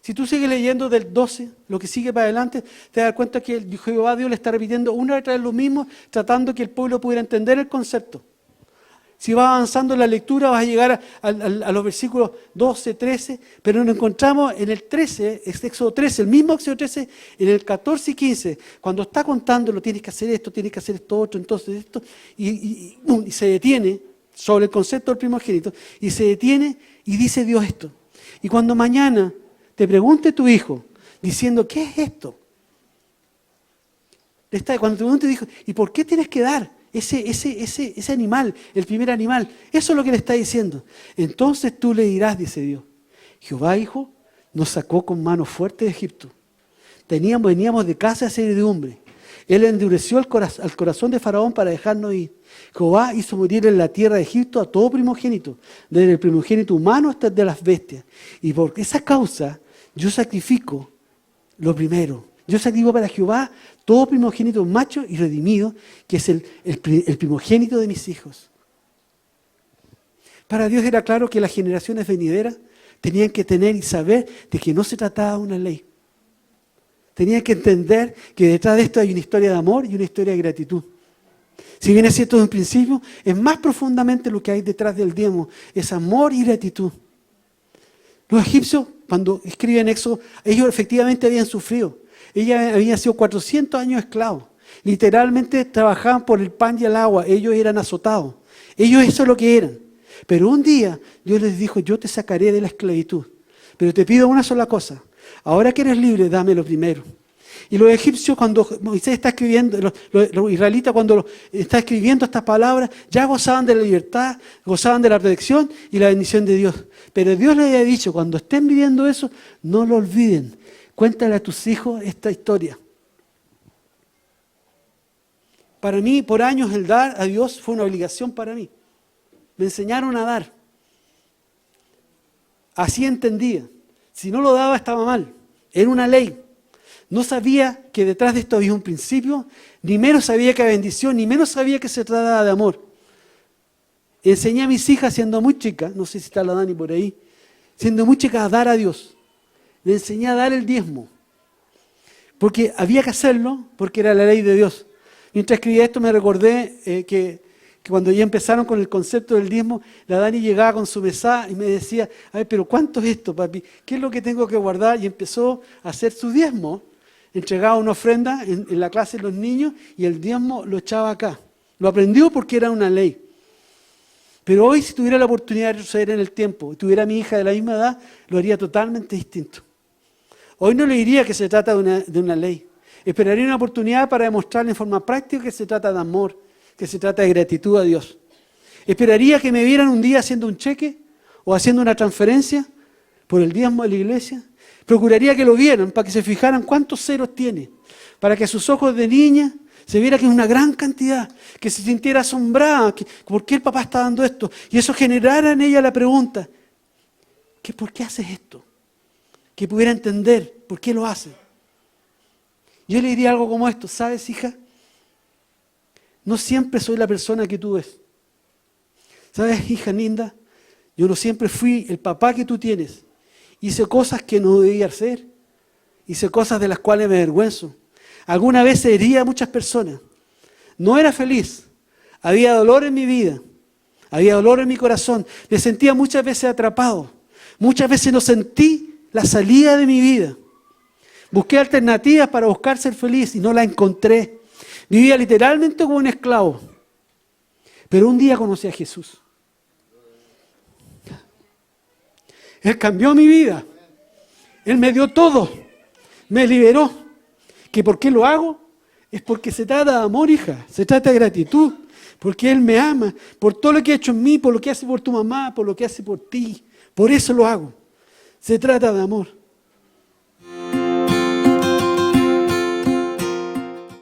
Si tú sigues leyendo del 12, lo que sigue para adelante, te das cuenta que Jehová Dios le está repitiendo una vez lo mismo, tratando que el pueblo pudiera entender el concepto. Si vas avanzando en la lectura, vas a llegar a los versículos 12, 13, pero nos encontramos en el 13, es Éxodo 13, el mismo Éxodo 13, en el 14 y 15, cuando está contándolo, tienes que hacer esto otro, entonces esto, y se detiene sobre el concepto del primogénito, y se detiene y dice Dios esto. Y cuando mañana te pregunte tu hijo, diciendo, ¿qué es esto? Cuando te pregunte, dijo, ¿y por qué tienes que dar ese animal, el primer animal? Eso es lo que le está diciendo. Entonces tú le dirás, dice Dios, Jehová, hijo, nos sacó con mano fuerte de Egipto. Veníamos de casa de servidumbre. Él endureció al corazón de Faraón para dejarnos ir. Jehová hizo morir en la tierra de Egipto a todo primogénito, desde el primogénito humano hasta el de las bestias. Y por esa causa yo sacrifico lo primero. Yo sacrifico para Jehová todo primogénito macho y redimido, que es el primogénito de mis hijos. Para Dios era claro que las generaciones venideras tenían que tener y saber de que no se trataba de una ley. Tenían que entender que detrás de esto hay una historia de amor y una historia de gratitud. Si bien es cierto en principio, es más profundamente lo que hay detrás del diezmo, es amor y gratitud. Los egipcios, cuando escriben Éxodo, ellos efectivamente habían sufrido. Ellos habían sido 400 años esclavos. Literalmente trabajaban por el pan y el agua. Ellos eran azotados. Ellos eso es lo que eran. Pero un día Dios les dijo, yo te sacaré de la esclavitud. Pero te pido una sola cosa. Ahora que eres libre, dame lo primero. Y los egipcios, cuando Moisés está escribiendo, los israelitas, cuando está escribiendo estas palabras, ya gozaban de la libertad, gozaban de la protección y la bendición de Dios. Pero Dios les había dicho, cuando estén viviendo eso, no lo olviden. Cuéntale a tus hijos esta historia. Para mí, por años, el dar a Dios fue una obligación para mí. Me enseñaron a dar. así entendía. Si no lo daba estaba mal. Era una ley. No sabía que detrás de esto había un principio, ni menos sabía que había bendición, ni menos sabía que se trataba de amor. Enseñé a mis hijas siendo muy chicas, no sé si está la Dani por ahí, siendo muy chicas a dar a Dios. Le enseñé a dar el diezmo. Porque había que hacerlo, porque era la ley de Dios. Mientras escribía esto me recordé que cuando ya empezaron con el concepto del diezmo, la Dani llegaba con su mesada y me decía, a ver, pero ¿cuánto es esto, papi? ¿Qué es lo que tengo que guardar? Y empezó a hacer su diezmo. Entregaba una ofrenda en la clase de los niños y el diezmo lo echaba acá. Lo aprendió porque era una ley. Pero hoy, si tuviera la oportunidad de retroceder en el tiempo, y tuviera a mi hija de la misma edad, lo haría totalmente distinto. Hoy no le diría que se trata de una ley. Esperaría una oportunidad para demostrarle en forma práctica que se trata de amor, que se trata de gratitud a Dios. Esperaría que me vieran un día haciendo un cheque o haciendo una transferencia por el diezmo de la iglesia. Procuraría que lo vieran para que se fijaran cuántos ceros tiene, para que a sus ojos de niña se viera que es una gran cantidad, que se sintiera asombrada, que ¿por qué el papá está dando esto? Y eso generara en ella la pregunta, ¿por qué haces esto? Que pudiera entender por qué lo hace. Yo le diría algo como esto, ¿sabes, hija? No siempre soy la persona que tú ves. ¿Sabes, hija linda? Yo no siempre fui el papá que tú tienes. Hice cosas que no debía hacer. Hice cosas de las cuales me avergüenzo. Alguna vez hería a muchas personas. No era feliz. Había dolor en mi vida. Había dolor en mi corazón. Me sentía muchas veces atrapado. Muchas veces no sentí la salida de mi vida. Busqué alternativas para buscar ser feliz y no la encontré. Vivía literalmente como un esclavo. Pero un día conocí a Jesús. Él cambió mi vida. Él me dio todo. Me liberó. ¿Que por qué lo hago? Es porque se trata de amor, hija. Se trata de gratitud. Porque Él me ama. Por todo lo que ha hecho en mí, por lo que hace por tu mamá, por lo que hace por ti. Por eso lo hago. Se trata de amor.